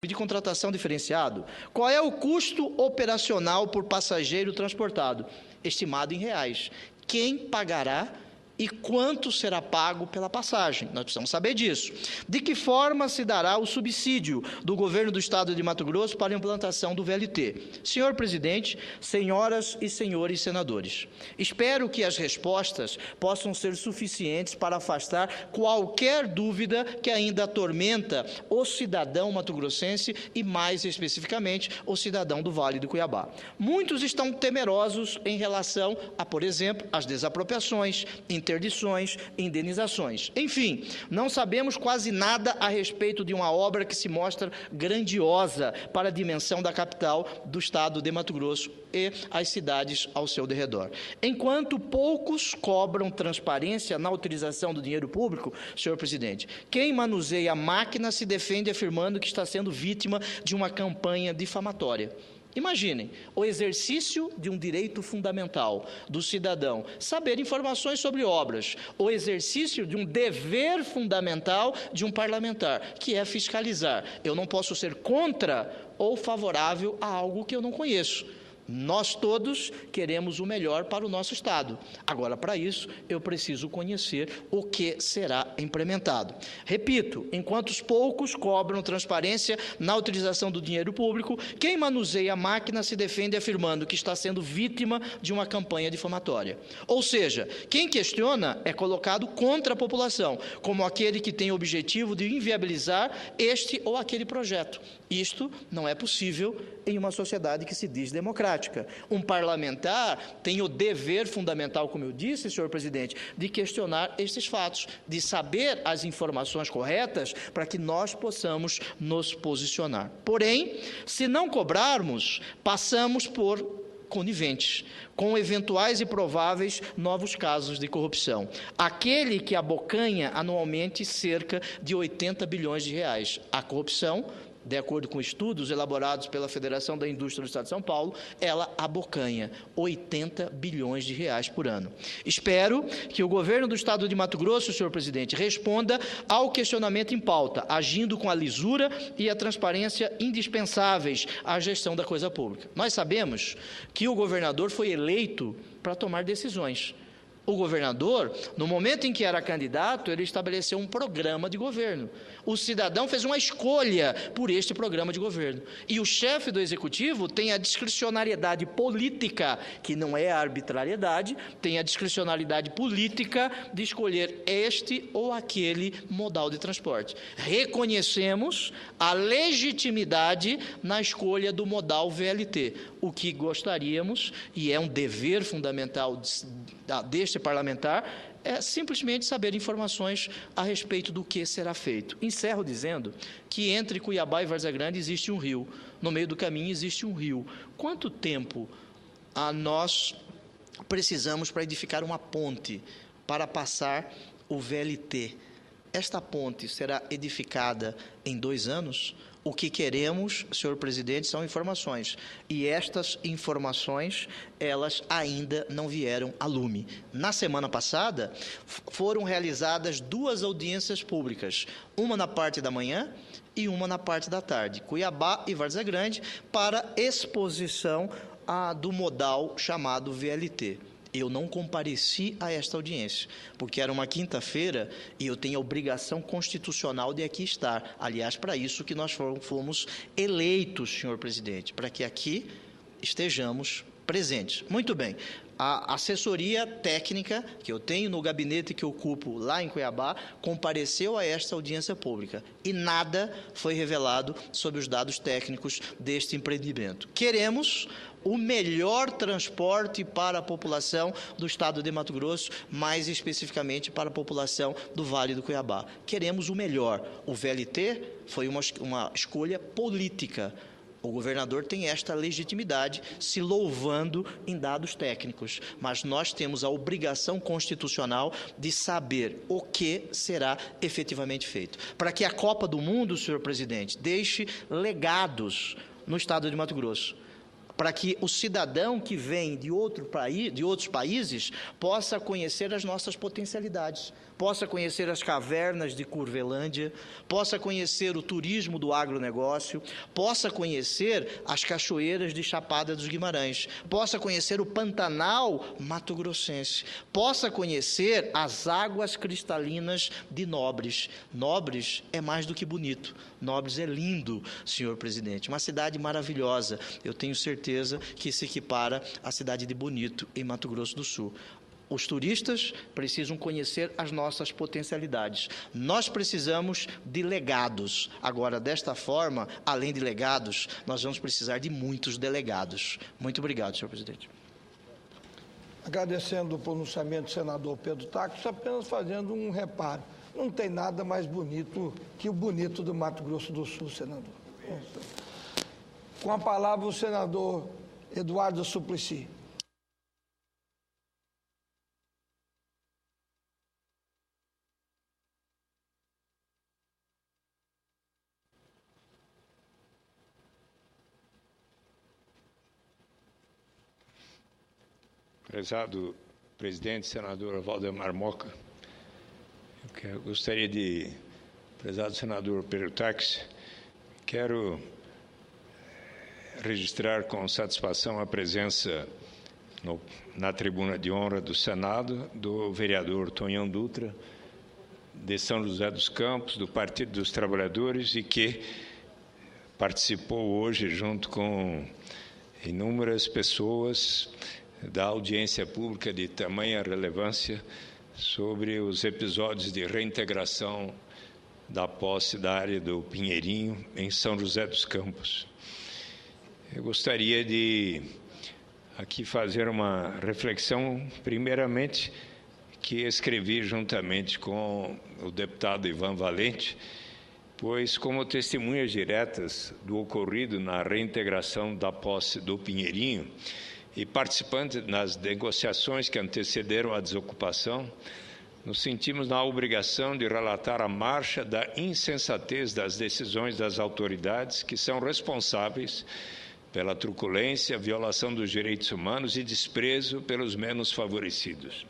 de contratação diferenciado, qual é o custo operacional por passageiro transportado? Estimado em reais. Quem pagará e quanto será pago pela passagem? Nós precisamos saber disso. De que forma se dará o subsídio do governo do Estado de Mato Grosso para a implantação do VLT? Senhor presidente, senhoras e senhores senadores, espero que as respostas possam ser suficientes para afastar qualquer dúvida que ainda atormenta o cidadão mato-grossense e, mais especificamente, o cidadão do Vale do Cuiabá. Muitos estão temerosos em relação a, por exemplo, as desapropriações, interdições, indenizações. Enfim, não sabemos quase nada a respeito de uma obra que se mostra grandiosa para a dimensão da capital do estado de Mato Grosso e as cidades ao seu derredor. Enquanto poucos cobram transparência na utilização do dinheiro público, senhor presidente, quem manuseia a máquina se defende afirmando que está sendo vítima de uma campanha difamatória. Imaginem o exercício de um direito fundamental do cidadão, saber informações sobre obras, o exercício de um dever fundamental de um parlamentar, que é fiscalizar. Eu não posso ser contra ou favorável a algo que eu não conheço. Nós todos queremos o melhor para o nosso Estado. Agora, para isso, eu preciso conhecer o que será implementado. Repito, enquanto os poucos cobram transparência na utilização do dinheiro público, quem manuseia a máquina se defende afirmando que está sendo vítima de uma campanha difamatória. Ou seja, quem questiona é colocado contra a população, como aquele que tem o objetivo de inviabilizar este ou aquele projeto. Isto não é possível em uma sociedade que se diz democrática. Um parlamentar tem o dever fundamental, como eu disse, senhor presidente, de questionar estes fatos, de saber as informações corretas para que nós possamos nos posicionar. Porém, se não cobrarmos, passamos por coniventes, com eventuais e prováveis novos casos de corrupção. Aquele que abocanha anualmente cerca de 80 bilhões de reais. A corrupção, de acordo com estudos elaborados pela Federação da Indústria do Estado de São Paulo, ela abocanha 80 bilhões de reais por ano. Espero que o governo do Estado de Mato Grosso, senhor presidente, responda ao questionamento em pauta, agindo com a lisura e a transparência indispensáveis à gestão da coisa pública. Nós sabemos que o governador foi eleito para tomar decisões. O governador, no momento em que era candidato, ele estabeleceu um programa de governo. O cidadão fez uma escolha por este programa de governo. E o chefe do executivo tem a discricionariedade política, que não é a arbitrariedade, tem a discricionariedade política de escolher este ou aquele modal de transporte. Reconhecemos a legitimidade na escolha do modal VLT. O que gostaríamos, e é um dever fundamental deste parlamentar, é simplesmente saber informações a respeito do que será feito. Encerro dizendo que entre Cuiabá e Várzea Grande existe um rio, no meio do caminho existe um rio. Quanto tempo nós precisamos para edificar uma ponte, para passar o VLT? Esta ponte será edificada em 2 anos? O que queremos, senhor presidente, são informações. E estas informações, elas ainda não vieram a lume. Na semana passada, foram realizadas 2 audiências públicas, uma na parte da manhã e uma na parte da tarde, Cuiabá e Várzea Grande, para exposição do modal chamado VLT. Eu não compareci a esta audiência, porque era uma quinta-feira e eu tenho a obrigação constitucional de aqui estar. Aliás, para isso que nós fomos eleitos, senhor presidente, para que aqui estejamos presentes. Muito bem. A assessoria técnica que eu tenho no gabinete que ocupo lá em Cuiabá compareceu a esta audiência pública e nada foi revelado sobre os dados técnicos deste empreendimento. Queremos o melhor transporte para a população do estado de Mato Grosso, mais especificamente para a população do Vale do Cuiabá. Queremos o melhor. O VLT foi uma escolha política. O governador tem esta legitimidade, se louvando em dados técnicos, mas nós temos a obrigação constitucional de saber o que será efetivamente feito. Para que a Copa do Mundo, senhor presidente, deixe legados no estado de Mato Grosso. Para que o cidadão que vem de outros países possa conhecer as nossas potencialidades, possa conhecer as cavernas de Curvelândia, possa conhecer o turismo do agronegócio, possa conhecer as cachoeiras de Chapada dos Guimarães, possa conhecer o Pantanal mato-grossense, possa conhecer as águas cristalinas de Nobres. Nobres é mais do que bonito, Nobres é lindo, senhor presidente, uma cidade maravilhosa. Eu tenho certeza que se equipara à cidade de Bonito, em Mato Grosso do Sul. Os turistas precisam conhecer as nossas potencialidades. Nós precisamos de legados. Agora, desta forma, além de legados, nós vamos precisar de muitos delegados. Muito obrigado, senhor presidente. Agradecendo o pronunciamento do senador Pedro Tacos, apenas fazendo um reparo. Não tem nada mais bonito que o bonito do Mato Grosso do Sul, senador. Com a palavra, o senador Eduardo Suplicy. Prezado presidente, senador Valdemar Moca, eu gostaria de, prezado senador Pedro Tacos, quero registrar com satisfação a presença na tribuna de honra do Senado do vereador Tonhão Dutra, de São José dos Campos, do Partido dos Trabalhadores, e que participou hoje junto com inúmeras pessoas da audiência pública de tamanha relevância sobre os episódios de reintegração da posse da área do Pinheirinho, em São José dos Campos. Eu gostaria de aqui fazer uma reflexão, primeiramente, que escrevi juntamente com o deputado Ivan Valente, pois, como testemunhas diretas do ocorrido na reintegração da posse do Pinheirinho, e participante nas negociações que antecederam a desocupação, nos sentimos na obrigação de relatar a marcha da insensatez das decisões das autoridades que são responsáveis pela truculência, violação dos direitos humanos e desprezo pelos menos favorecidos.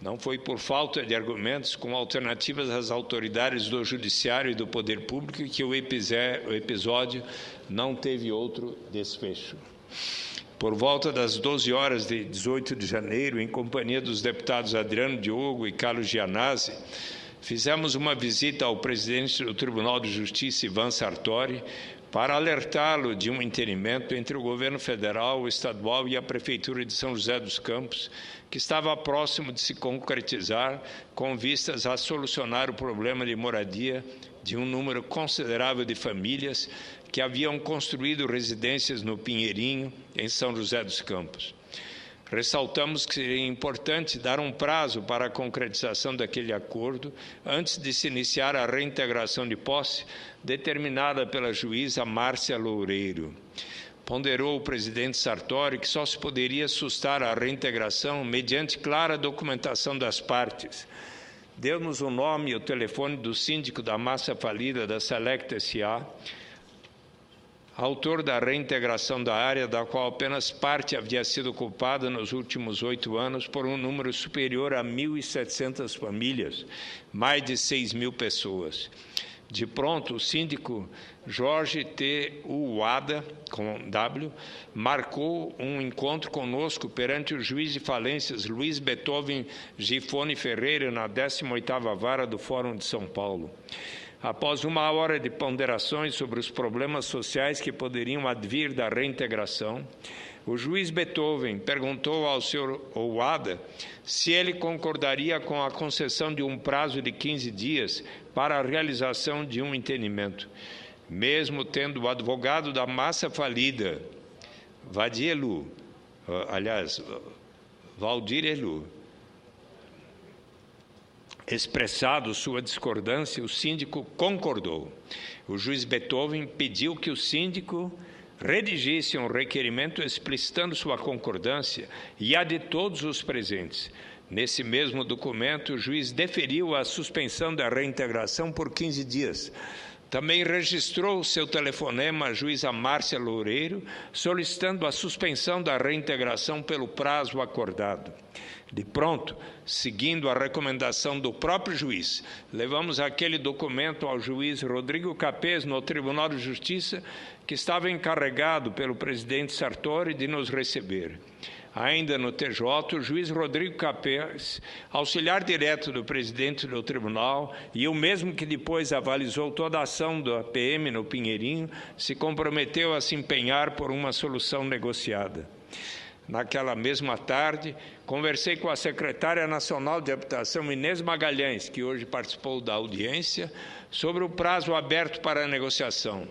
Não foi por falta de argumentos com alternativas às autoridades do Judiciário e do Poder Público que o episódio não teve outro desfecho. Por volta das 12 horas de 18 de janeiro, em companhia dos deputados Adriano Diogo e Carlos Gianazzi, fizemos uma visita ao presidente do Tribunal de Justiça, Ivan Sartori, para alertá-lo de um entendimento entre o governo federal, o estadual e a Prefeitura de São José dos Campos, que estava próximo de se concretizar com vistas a solucionar o problema de moradia de um número considerável de famílias que haviam construído residências no Pinheirinho, em São José dos Campos. Ressaltamos que seria importante dar um prazo para a concretização daquele acordo antes de se iniciar a reintegração de posse determinada pela juíza Márcia Loureiro. Ponderou o presidente Sartori que só se poderia sustar a reintegração mediante clara documentação das partes. Deu-nos o nome e o telefone do síndico da massa falida da Select S.A., autor da reintegração da área, da qual apenas parte havia sido ocupada nos últimos 8 anos por um número superior a 1.700 famílias, mais de 6.000 pessoas. De pronto, o síndico Jorge T. Uada, com W, marcou um encontro conosco perante o juiz de falências Luiz Beethoven Gifone Ferreira, na 18ª Vara do Fórum de São Paulo. Após 1 hora de ponderações sobre os problemas sociais que poderiam advir da reintegração, o juiz Beethoven perguntou ao senhor Ouada se ele concordaria com a concessão de um prazo de 15 dias para a realização de um entendimento, mesmo tendo o advogado da massa falida, Valdir Elu, expressado sua discordância, o síndico concordou. O juiz Beethoven pediu que o síndico redigisse um requerimento explicitando sua concordância e a de todos os presentes. Nesse mesmo documento, o juiz deferiu a suspensão da reintegração por 15 dias. Também registrou seu telefonema à juíza Márcia Loureiro, solicitando a suspensão da reintegração pelo prazo acordado. De pronto, seguindo a recomendação do próprio juiz, levamos aquele documento ao juiz Rodrigo Capês, no Tribunal de Justiça, que estava encarregado pelo presidente Sartori de nos receber. Ainda no TJ, o juiz Rodrigo Capês, auxiliar direto do presidente do tribunal, e o mesmo que depois avalizou toda a ação da PM no Pinheirinho, se comprometeu a se empenhar por uma solução negociada. Naquela mesma tarde, conversei com a secretária nacional de Habitação, Inês Magalhães, que hoje participou da audiência, sobre o prazo aberto para a negociação.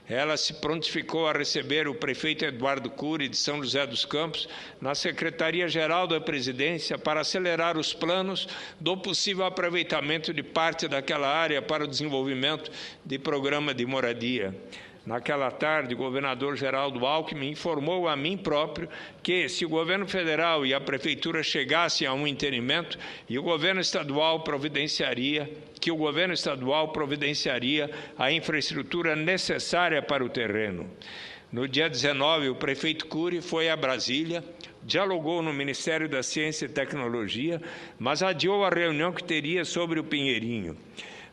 Ela se prontificou a receber o prefeito Eduardo Cury, de São José dos Campos, na Secretaria-Geral da Presidência, para acelerar os planos do possível aproveitamento de parte daquela área para o desenvolvimento de programa de moradia. Naquela tarde, o governador Geraldo Alckmin informou a mim próprio que, se o governo federal e a prefeitura chegassem a um entendimento, o governo estadual providenciaria a infraestrutura necessária para o terreno. No dia 19, o prefeito Cury foi a Brasília, dialogou no Ministério da Ciência e Tecnologia, mas adiou a reunião que teria sobre o Pinheirinho.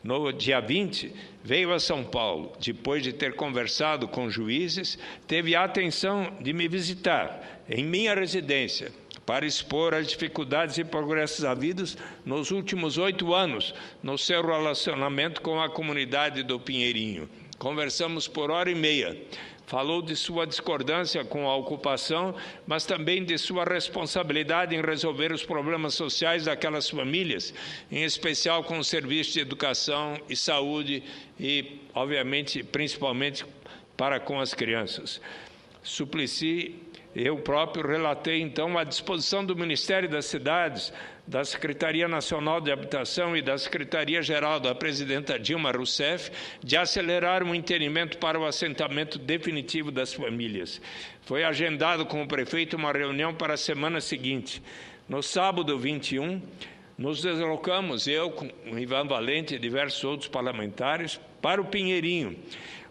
No dia 20, veio a São Paulo. Depois de ter conversado com juízes, teve a atenção de me visitar em minha residência para expor as dificuldades e progressos havidos nos últimos 8 anos no seu relacionamento com a comunidade do Pinheirinho. Conversamos por 1h30. Falou de sua discordância com a ocupação, mas também de sua responsabilidade em resolver os problemas sociais daquelas famílias, em especial com os serviços de educação e saúde e, obviamente, principalmente para com as crianças. Suplicy, eu próprio relatei, então, a disposição do Ministério das Cidades, da Secretaria Nacional de Habitação e da Secretaria-Geral da presidenta Dilma Rousseff de acelerar um entendimento para o assentamento definitivo das famílias. Foi agendado com o prefeito uma reunião para a semana seguinte. No sábado 21, nos deslocamos, eu com o Ivan Valente e diversos outros parlamentares, para o Pinheirinho,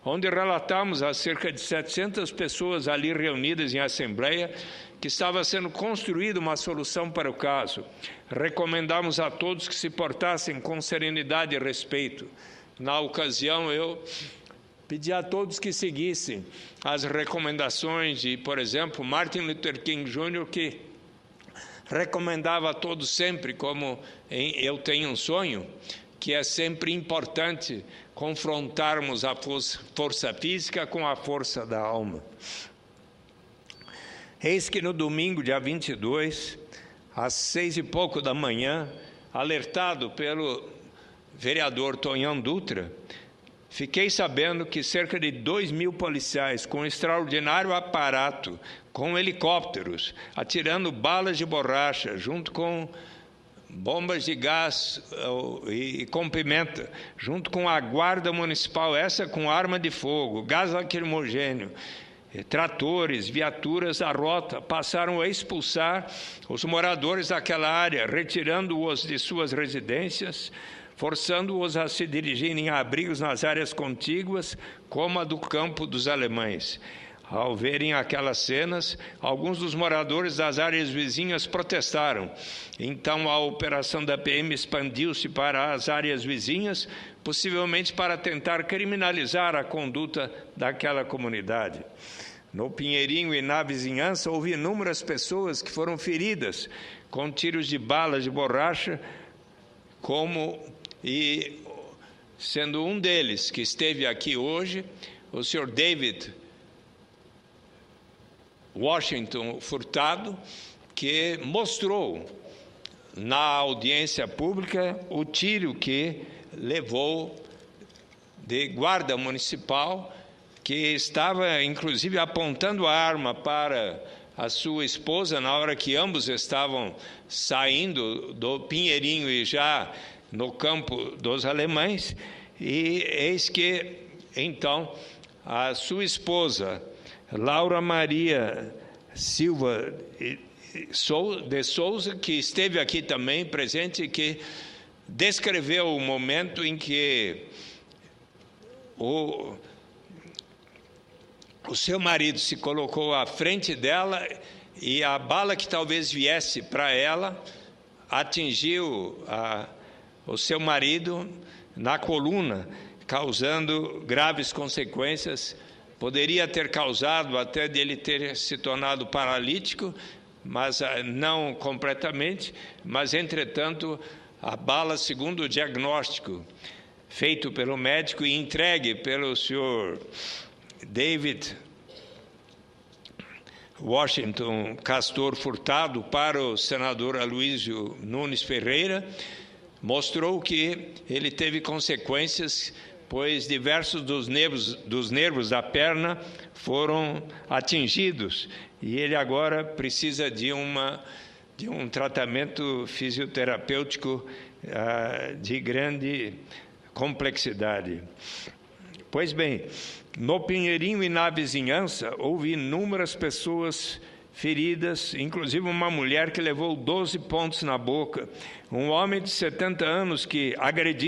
onde relatamos a cerca de 700 pessoas ali reunidas em assembleia que estava sendo construída uma solução para o caso. Recomendamos a todos que se portassem com serenidade e respeito. Na ocasião, eu pedi a todos que seguissem as recomendações de, por exemplo, Martin Luther King Jr., que recomendava a todos sempre, como eu tenho um sonho, que é sempre importante confrontarmos a força física com a força da alma. Eis que no domingo, dia 22, às 6h pouco da manhã, alertado pelo vereador Tonhão Dutra, fiquei sabendo que cerca de 2.000 policiais, com extraordinário aparato, com helicópteros, atirando balas de borracha, junto com bombas de gás e com pimenta, junto com a guarda municipal, essa com arma de fogo, gás lacrimogênio, tratores, viaturas à rota, passaram a expulsar os moradores daquela área, retirando-os de suas residências, forçando-os a se dirigirem a abrigos nas áreas contíguas, como a do Campo dos Alemães. Ao verem aquelas cenas, alguns dos moradores das áreas vizinhas protestaram. Então, a operação da PM expandiu-se para as áreas vizinhas, possivelmente para tentar criminalizar a conduta daquela comunidade. No Pinheirinho e na vizinhança, houve inúmeras pessoas que foram feridas com tiros de balas de borracha, sendo um deles que esteve aqui hoje, o senhor David Washington Furtado, que mostrou na audiência pública o tiro que levou de guarda municipal, que estava inclusive apontando a arma para a sua esposa na hora que ambos estavam saindo do Pinheirinho e já no Campo dos Alemães, e eis que então a sua esposa Laura Maria Silva de Souza, que esteve aqui também presente, que descreveu o momento em que o seu marido se colocou à frente dela e a bala que talvez viesse para ela atingiu o seu marido na coluna, causando graves consequências. Poderia ter causado até dele ter se tornado paralítico, mas não completamente, mas, entretanto, a bala, segundo o diagnóstico feito pelo médico e entregue pelo senhor David Washington Castor Furtado para o senador Aloysio Nunes Ferreira, mostrou que ele teve consequências, pois diversos dos nervos da perna foram atingidos, e ele agora precisa de um tratamento fisioterapêutico de grande complexidade. Pois bem, no Pinheirinho e na vizinhança, houve inúmeras pessoas feridas, inclusive uma mulher que levou 12 pontos na boca, um homem de 70 anos que agrediu